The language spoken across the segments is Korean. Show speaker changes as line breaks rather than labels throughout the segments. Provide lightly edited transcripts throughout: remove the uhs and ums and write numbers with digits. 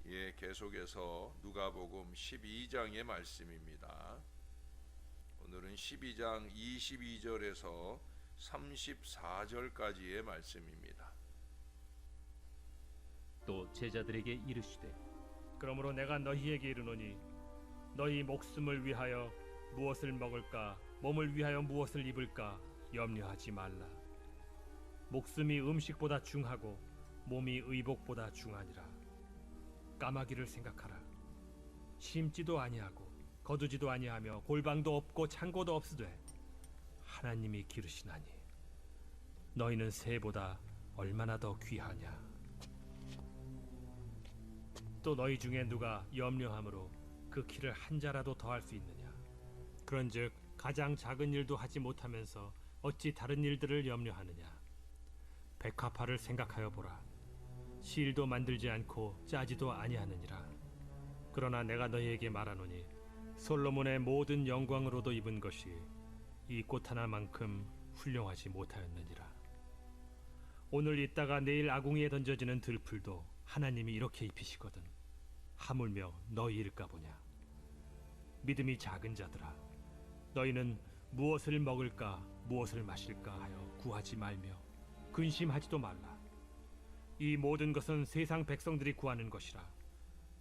예, 계속해서 누가복음 12장의 말씀입니다. 오늘은 12장 22절에서 34절까지의 말씀입니다.
또 제자들에게 이르시되
그러므로 내가 너희에게 이르노니 너희 목숨을 위하여 무엇을 먹을까 몸을 위하여 무엇을 입을까 염려하지 말라. 목숨이 음식보다 중하고 몸이 의복보다 중하니라. 까마귀를 생각하라. 심지도 아니하고 거두지도 아니하며 골방도 없고 창고도 없으되 하나님이 기르시나니 너희는 새보다 얼마나 더 귀하냐. 또 너희 중에 누가 염려함으로 그 키를 한 자라도 더할 수 있느냐. 그런즉 가장 작은 일도 하지 못하면서 어찌 다른 일들을 염려하느냐. 백합화를 생각하여 보라. 실도 만들지 않고 짜지도 아니하느니라. 그러나 내가 너희에게 말하노니 솔로몬의 모든 영광으로도 입은 것이 이 꽃 하나만큼 훌륭하지 못하였느니라. 오늘 있다가 내일 아궁이에 던져지는 들풀도 하나님이 이렇게 입히시거든 하물며 너희일까 보냐. 믿음이 작은 자들아, 너희는 무엇을 먹을까 무엇을 마실까 하여 구하지 말며 근심하지도 말라. 이 모든 것은 세상 백성들이 구하는 것이라.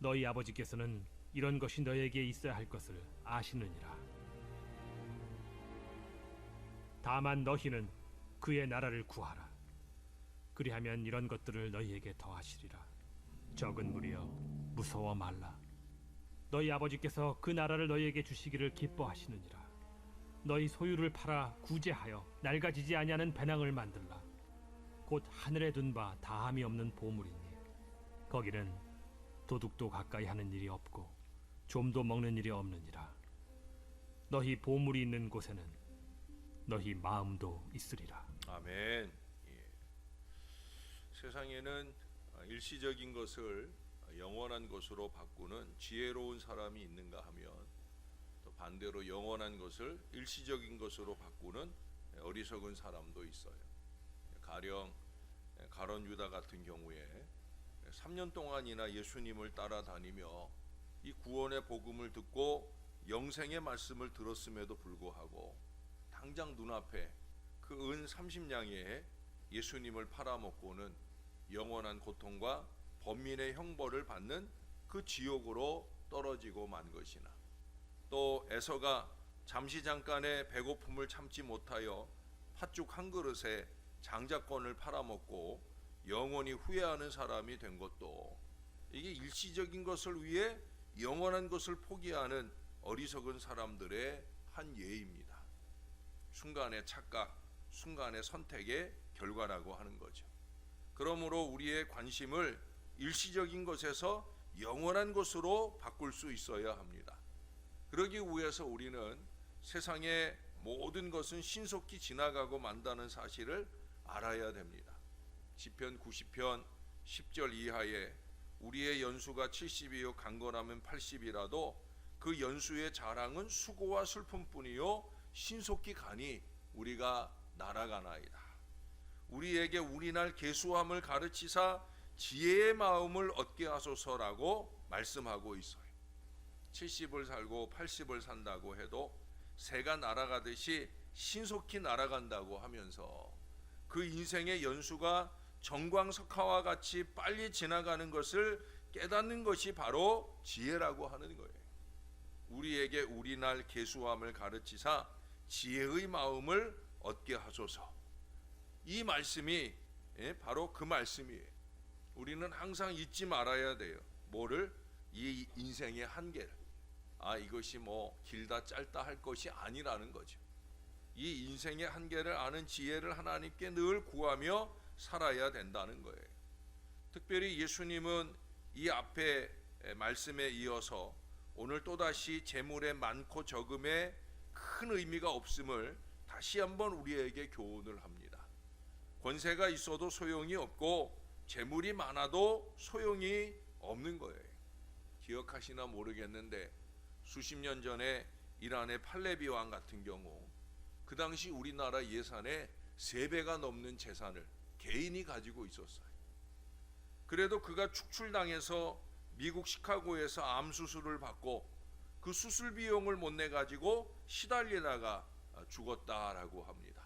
너희 아버지께서는 이런 것이 너희에게 있어야 할 것을 아시느니라. 다만 너희는 그의 나라를 구하라. 그리하면 이런 것들을 너희에게 더하시리라. 적은 무리여, 무서워 말라. 너희 아버지께서 그 나라를 너희에게 주시기를 기뻐하시느니라. 너희 소유를 팔아 구제하여 낡아지지 아니하는 배낭을 만들라. 곧 하늘에 둔 바 다함이 없는 보물이니 거기는 도둑도 가까이 하는 일이 없고 좀도 먹는 일이 없느니라. 너희 보물이 있는 곳에는 너희 마음도 있으리라.
아멘. 예. 세상에는 일시적인 것을 영원한 것으로 바꾸는 지혜로운 사람이 있는가 하면 또 반대로 영원한 것을 일시적인 것으로 바꾸는 어리석은 사람도 있어요. 가령 가론 유다 같은 경우에 3년 동안이나 예수님을 따라다니며 이 구원의 복음을 듣고 영생의 말씀을 들었음에도 불구하고 당장 눈앞에 그 은 30냥에 예수님을 팔아먹고는 영원한 고통과 범민의 형벌을 받는 그 지옥으로 떨어지고 만 것이나, 또 에서가 잠시 잠깐의 배고픔을 참지 못하여 팥죽 한 그릇에 장자권을 팔아먹고 영원히 후회하는 사람이 된 것도 이게 일시적인 것을 위해 영원한 것을 포기하는 어리석은 사람들의 한 예입니다. 순간의 착각, 순간의 선택의 결과라고 하는 거죠. 그러므로 우리의 관심을 일시적인 것에서 영원한 것으로 바꿀 수 있어야 합니다. 그러기 위해서 우리는 세상의 모든 것은 신속히 지나가고 만다는 사실을 알아야 됩니다. 시편 90편 10절 이하에 우리의 연수가 70이요 강건하면 80이라도 그 연수의 자랑은 수고와 슬픔뿐이요 신속히 가니 우리가 날아가나이다. 우리에게 우리날 계수함을 가르치사 지혜의 마음을 얻게 하소서라고 말씀하고 있어요. 70을 살고 80을 산다고 해도 새가 날아가듯이 신속히 날아간다고 하면서 그 인생의 연수가 정광석화와 같이 빨리 지나가는 것을 깨닫는 것이 바로 지혜라고 하는 거예요. 우리에게 우리날 계수함을 가르치사 지혜의 마음을 얻게 하소서. 이 말씀이 바로 그 말씀이에요. 우리는 항상 잊지 말아야 돼요. 뭐를? 이 인생의 한계를. 이것이 뭐 길다 짧다 할 것이 아니라는 거죠. 이 인생의 한계를 아는 지혜를 하나님께 늘 구하며 살아야 된다는 거예요. 특별히 예수님은 이 앞에 말씀에 이어서 오늘 또다시 재물의 많고 적음에 큰 의미가 없음을 다시 한번 우리에게 교훈을 합니다. 권세가 있어도 소용이 없고 재물이 많아도 소용이 없는 거예요. 기억하시나 모르겠는데 수십 년 전에 이란의 팔레비 왕 같은 경우 그 당시 우리나라 예산의 3배가 넘는 재산을 개인이 가지고 있었어요. 그래도 그가 축출당해서 미국 시카고에서 암 수술을 받고 그 수술 비용을 못 내 가지고 시달리다가 죽었다라고 합니다.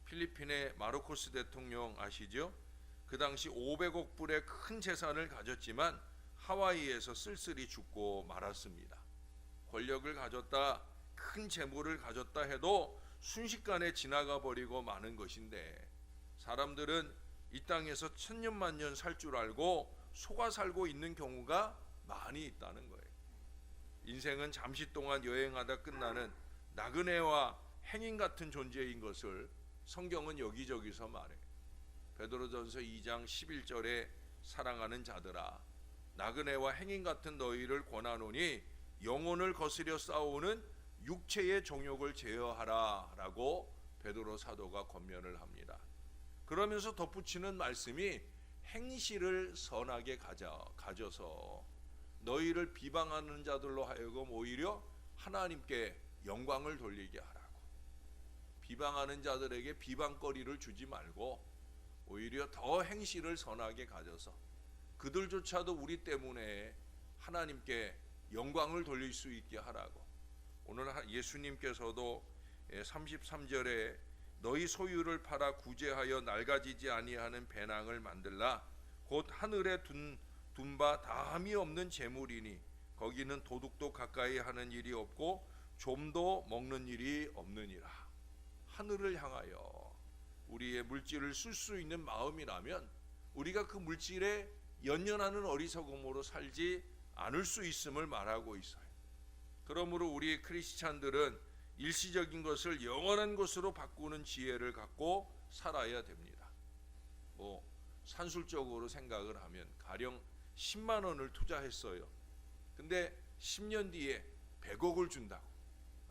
필리핀의 마르코스 대통령 아시죠? 그 당시 500억 불의 큰 재산을 가졌지만 하와이에서 쓸쓸히 죽고 말았습니다. 권력을 가졌다, 큰 재물을 가졌다 해도 순식간에 지나가 버리고 마는 것인데, 사람들은 이 땅에서 천년만년 살 줄 알고 속아 살고 있는 경우가 많이 있다는 거예요. 인생은 잠시 동안 여행하다 끝나는 나그네와 행인 같은 존재인 것을 성경은 여기저기서 말해. 베드로전서 2장 11절에 사랑하는 자들아, 나그네와 행인 같은 너희를 권하노니 영혼을 거스려 싸우는 육체의 정욕을 제어하라 라고 베드로 사도가 권면을 합니다. 그러면서 덧붙이는 말씀이 행실을 선하게 가져서 너희를 비방하는 자들로 하여금 오히려 하나님께 영광을 돌리게 하라고. 비방하는 자들에게 비방거리를 주지 말고 오히려 더 행실을 선하게 가져서 그들조차도 우리 때문에 하나님께 영광을 돌릴 수 있게 하라고. 오늘 예수님께서도 33절에 너희 소유를 팔아 구제하여 낡아지지 아니하는 배낭을 만들라. 곧 하늘에 둔 바 다함이 없는 재물이니 거기는 도둑도 가까이 하는 일이 없고 좀도 먹는 일이 없느니라. 하늘을 향하여 우리의 물질을 쓸 수 있는 마음이라면 우리가 그 물질에 연연하는 어리석음으로 살지 않을 수 있음을 말하고 있어요. 그러므로 우리 크리스찬들은 일시적인 것을 영원한 것으로 바꾸는 지혜를 갖고 살아야 됩니다. 산술적으로 생각을 하면 가령 10만 원을 투자했어요. 근데 10년 뒤에 100억을 준다고.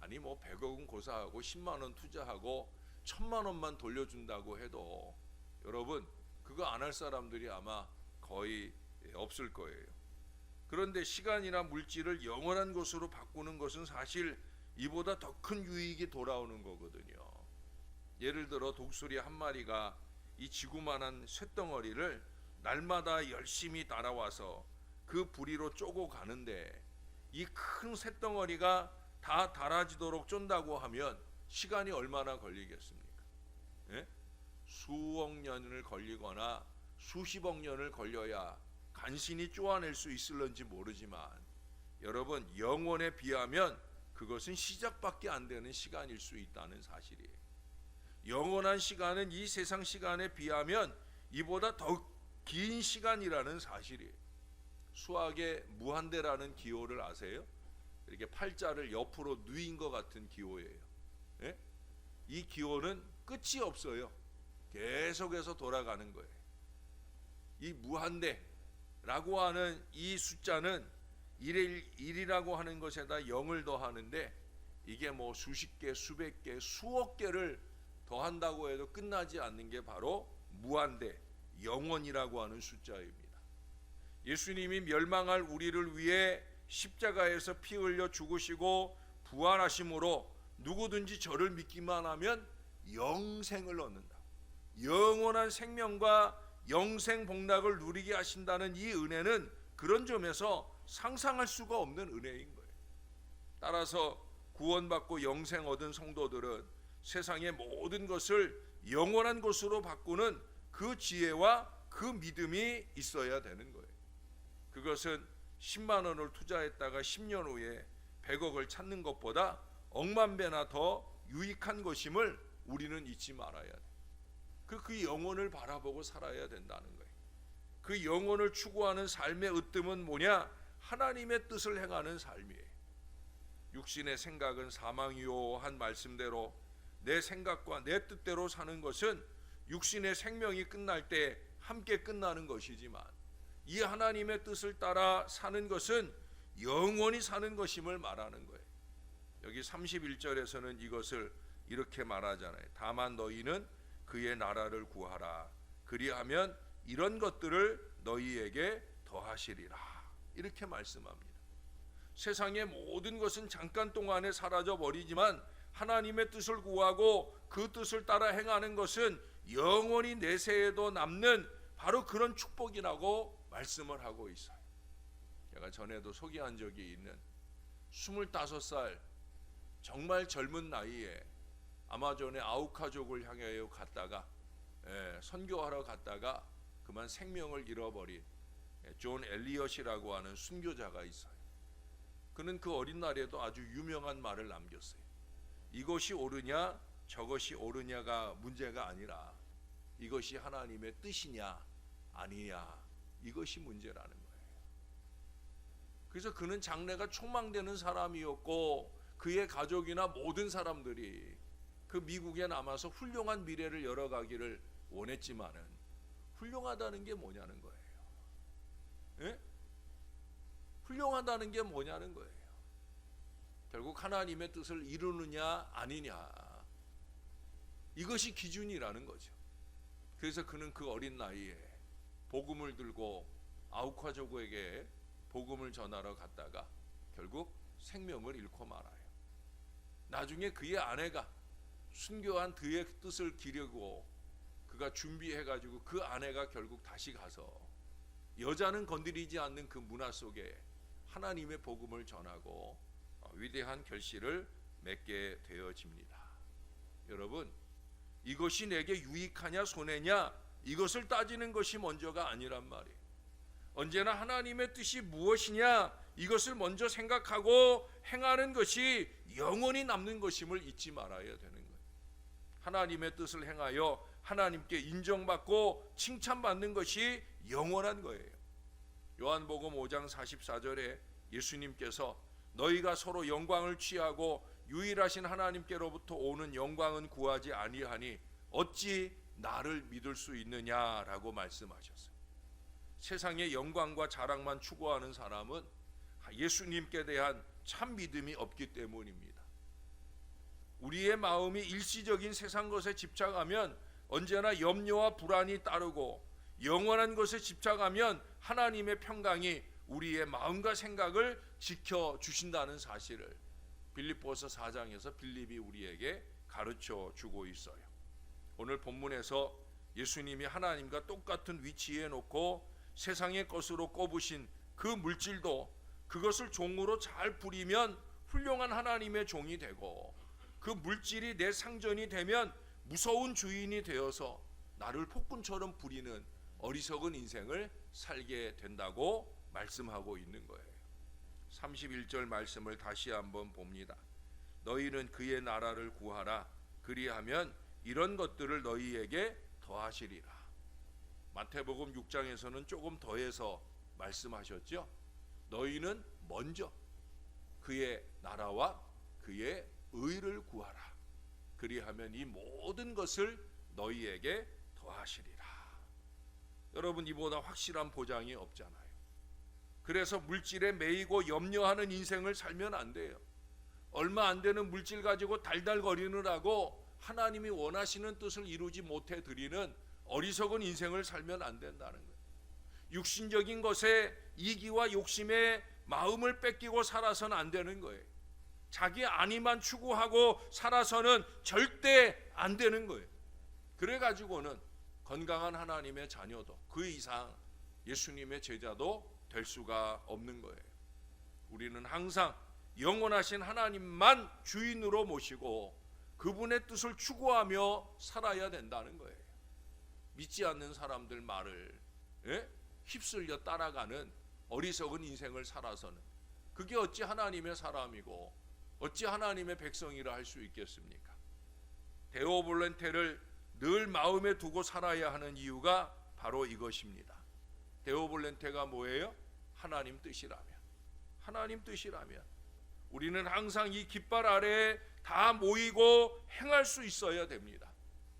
아니 100억은 고사하고 10만 원 투자하고 1000만 원만 돌려준다고 해도 여러분 그거 안 할 사람들이 아마 거의 없을 거예요. 그런데 시간이나 물질을 영원한 것으로 바꾸는 것은 사실 이보다 더 큰 유익이 돌아오는 거거든요. 예를 들어 독수리 한 마리가 이 지구만한 쇳덩어리를 날마다 열심히 날아와서 그 부리로 쪼고 가는데 이 큰 쇳덩어리가 다 닳아지도록 쫀다고 하면 시간이 얼마나 걸리겠습니까? 예? 수억 년을 걸리거나 수십억 년을 걸려야 간신히 쪼아낼 수 있을런지 모르지만 여러분 영원에 비하면 그것은 시작밖에 안 되는 시간일 수 있다는 사실이에요. 영원한 시간은 이 세상 시간에 비하면 이보다 더 긴 시간이라는 사실이에요. 수학의 무한대라는 기호를 아세요? 이렇게 팔자를 옆으로 누인 것 같은 기호예요. 예? 이 기호는 끝이 없어요. 계속해서 돌아가는 거예요. 이 무한대라고 하는 이 숫자는 1이라고 하는 것에다 0을 더하는데 이게 수십 개, 수백 개, 수억 개를 더한다고 해도 끝나지 않는 게 바로 무한대, 영원이라고 하는 숫자입니다. 예수님이 멸망할 우리를 위해 십자가에서 피 흘려 죽으시고 부활하심으로 누구든지 저를 믿기만 하면 영생을 얻는다. 영원한 생명과 영생 복락을 누리게 하신다는 이 은혜는 그런 점에서 상상할 수가 없는 은혜인 거예요. 따라서 구원받고 영생 얻은 성도들은 세상의 모든 것을 영원한 것으로 바꾸는 그 지혜와 그 믿음이 있어야 되는 거예요. 그것은 10만 원을 투자했다가 10년 후에 100억을 찾는 것보다 억만 배나 더 유익한 것임을 우리는 잊지 말아야 돼. 그 영혼을 바라보고 살아야 된다는 거예요. 그 영혼을 추구하는 삶의 으뜸은 뭐냐? 하나님의 뜻을 행하는 삶이에요. 육신의 생각은 사망이요 한 말씀대로 내 생각과 내 뜻대로 사는 것은 육신의 생명이 끝날 때 함께 끝나는 것이지만 이 하나님의 뜻을 따라 사는 것은 영원히 사는 것임을 말하는 거예요. 여기 31절에서는 이것을 이렇게 말하잖아요. 다만 너희는 그의 나라를 구하라. 그리하면 이런 것들을 너희에게 더하시리라. 이렇게 말씀합니다. 세상의 모든 것은 잠깐 동안에 사라져 버리지만 하나님의 뜻을 구하고 그 뜻을 따라 행하는 것은 영원히 내세에도 남는 바로 그런 축복이라고 말씀을 하고 있어요. 제가 전에도 소개한 적이 있는 25살 정말 젊은 나이에 아마존의 아우카족을 향하여 갔다가 선교하러 갔다가 그만 생명을 잃어버린 존 엘리엇이라고 하는 순교자가 있어요. 그는 그 어린 날에도 아주 유명한 말을 남겼어요. 이것이 옳으냐 저것이 옳으냐가 문제가 아니라 이것이 하나님의 뜻이냐 아니냐, 이것이 문제라는 거예요. 그래서 그는 장래가 촉망되는 사람이었고 그의 가족이나 모든 사람들이 그 미국에 남아서 훌륭한 미래를 열어가기를 원했지만은 훌륭하다는 게 뭐냐는 거예요. 예? 훌륭하다는 게 뭐냐는 거예요. 결국 하나님의 뜻을 이루느냐 아니냐, 이것이 기준이라는 거죠. 그래서 그는 그 어린 나이에 복음을 들고 아우카조그에게 복음을 전하러 갔다가 결국 생명을 잃고 말아요. 나중에 그의 아내가 순교한 그의 뜻을 기르고 그가 준비해가지고 그 아내가 결국 다시 가서 여자는 건드리지 않는 그 문화 속에 하나님의 복음을 전하고 위대한 결실을 맺게 되어집니다. 여러분, 이것이 내게 유익하냐 손해냐, 이것을 따지는 것이 먼저가 아니란 말이에요. 언제나 하나님의 뜻이 무엇이냐, 이것을 먼저 생각하고 행하는 것이 영원히 남는 것임을 잊지 말아야 되는 거예요. 하나님의 뜻을 행하여 하나님께 인정받고 칭찬받는 것이 영원한 거예요. 요한복음 5장 44절에 예수님께서 너희가 서로 영광을 취하고 유일하신 하나님께로부터 오는 영광은 구하지 아니하니 어찌 나를 믿을 수 있느냐라고 말씀하셨어요. 세상의 영광과 자랑만 추구하는 사람은 예수님께 대한 참 믿음이 없기 때문입니다. 우리의 마음이 일시적인 세상 것에 집착하면 언제나 염려와 불안이 따르고, 영원한 것에 집착하면 하나님의 평강이 우리의 마음과 생각을 지켜주신다는 사실을 빌립보서 4장에서 빌립이 우리에게 가르쳐 주고 있어요. 오늘 본문에서 예수님이 하나님과 똑같은 위치에 놓고 세상의 것으로 꼽으신 그 물질도 그것을 종으로 잘 부리면 훌륭한 하나님의 종이 되고, 그 물질이 내 상전이 되면 무서운 주인이 되어서 나를 폭군처럼 부리는 어리석은 인생을 살게 된다고 말씀하고 있는 거예요. 31절 말씀을 다시 한번 봅니다. 너희는 그의 나라를 구하라. 그리하면 이런 것들을 너희에게 더하시리라. 마태복음 6장에서는 조금 더해서 말씀하셨죠. 너희는 먼저 그의 나라와 그의 의를 구하라. 그리하면 이 모든 것을 너희에게 더하시리라. 여러분, 이보다 확실한 보장이 없잖아요. 그래서 물질에 매이고 염려하는 인생을 살면 안 돼요. 얼마 안 되는 물질 가지고 달달거리느라고 하나님이 원하시는 뜻을 이루지 못해 드리는 어리석은 인생을 살면 안 된다는 거예요. 육신적인 것에 이기와 욕심에 마음을 뺏기고 살아서는 안 되는 거예요. 자기 안위만 추구하고 살아서는 절대 안 되는 거예요. 그래가지고는 건강한 하나님의 자녀도 그 이상 예수님의 제자도 될 수가 없는 거예요. 우리는 항상 영원하신 하나님만 주인으로 모시고 그분의 뜻을 추구하며 살아야 된다는 거예요. 믿지 않는 사람들 말을 휩쓸려 따라가는 어리석은 인생을 살아서는 그게 어찌 하나님의 사람이고 어찌 하나님의 백성이라 할 수 있겠습니까? 데오 볼렌테를 늘 마음에 두고 살아야 하는 이유가 바로 이것입니다. 데오 볼렌테가 뭐예요? 하나님 뜻이라면, 하나님 뜻이라면 우리는 항상 이 깃발 아래에 다 모이고 행할 수 있어야 됩니다.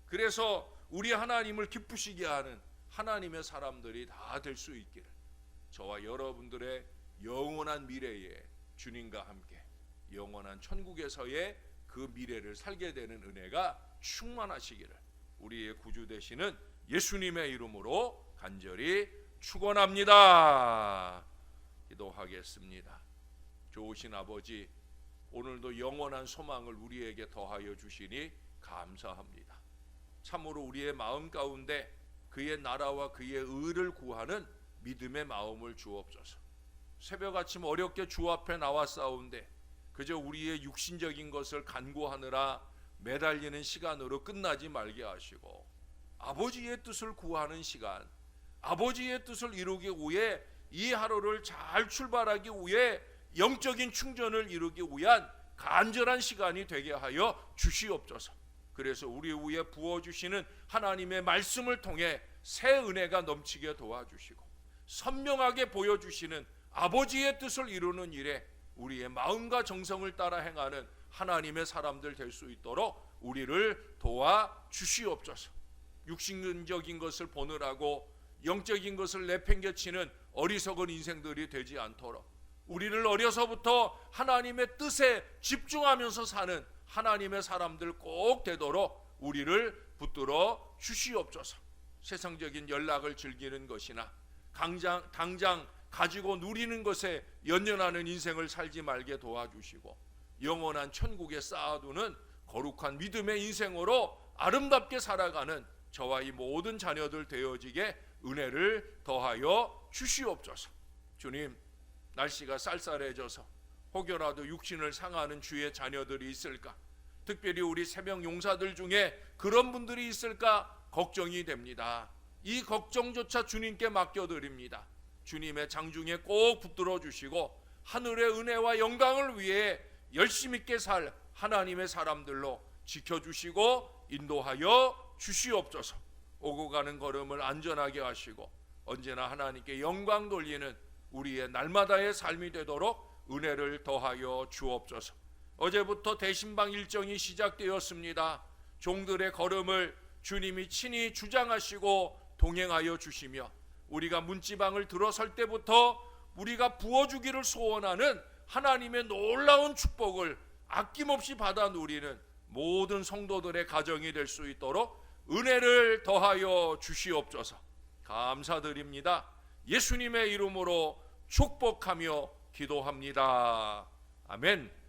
그래서 우리 하나님을 기쁘시게 하는 하나님의 사람들이 다 될 수 있기를 저와 여러분들의 영원한 미래에 주님과 함께 영원한 천국에서의 그 미래를 살게 되는 은혜가 충만하시기를 우리의 구주 되시는 예수님의 이름으로 간절히 축원합니다. 기도하겠습니다. 좋으신 아버지, 오늘도 영원한 소망을 우리에게 더하여 주시니 감사합니다. 참으로 우리의 마음 가운데 그의 나라와 그의 의를 구하는 믿음의 마음을 주옵소서. 새벽 아침 어렵게 주 앞에 나왔사온데 그저 우리의 육신적인 것을 간구하느라 매달리는 시간으로 끝나지 말게 하시고 아버지의 뜻을 구하는 시간, 아버지의 뜻을 이루기 위해 이 하루를 잘 출발하기 위해 영적인 충전을 이루기 위한 간절한 시간이 되게 하여 주시옵소서. 그래서 우리 위에 부어주시는 하나님의 말씀을 통해 새 은혜가 넘치게 도와주시고 선명하게 보여주시는 아버지의 뜻을 이루는 일에 우리의 마음과 정성을 따라 행하는 하나님의 사람들 될 수 있도록 우리를 도와주시옵소서. 육신적인 것을 보느라고 영적인 것을 내팽개치는 어리석은 인생들이 되지 않도록 우리를 어려서부터 하나님의 뜻에 집중하면서 사는 하나님의 사람들 꼭 되도록 우리를 붙들어 주시옵소서. 세상적인 연락을 즐기는 것이나 당장 가지고 누리는 것에 연연하는 인생을 살지 말게 도와주시고 영원한 천국에 쌓아두는 거룩한 믿음의 인생으로 아름답게 살아가는 저와 이 모든 자녀들 되어지게 은혜를 더하여 주시옵소서. 주님, 날씨가 쌀쌀해져서 혹여라도 육신을 상하는 주의 자녀들이 있을까? 특별히 우리 새벽 용사들 중에 그런 분들이 있을까 걱정이 됩니다. 이 걱정조차 주님께 맡겨드립니다. 주님의 장중에 꼭 붙들어 주시고 하늘의 은혜와 영광을 위해 열심 있게 살 하나님의 사람들로 지켜주시고 인도하여 주시옵소서. 오고 가는 걸음을 안전하게 하시고 언제나 하나님께 영광 돌리는 우리의 날마다의 삶이 되도록 은혜를 더하여 주옵소서. 어제부터 대신방 일정이 시작되었습니다. 종들의 걸음을 주님이 친히 주장하시고 동행하여 주시며 우리가 문지방을 들어설 때부터 우리가 부어주기를 소원하는 하나님의 놀라운 축복을 아낌없이 받아 누리는 모든 성도들의 가정이 될 수 있도록 은혜를 더하여 주시옵소서. 감사드립니다. 예수님의 이름으로 축복하며 기도합니다. 아멘.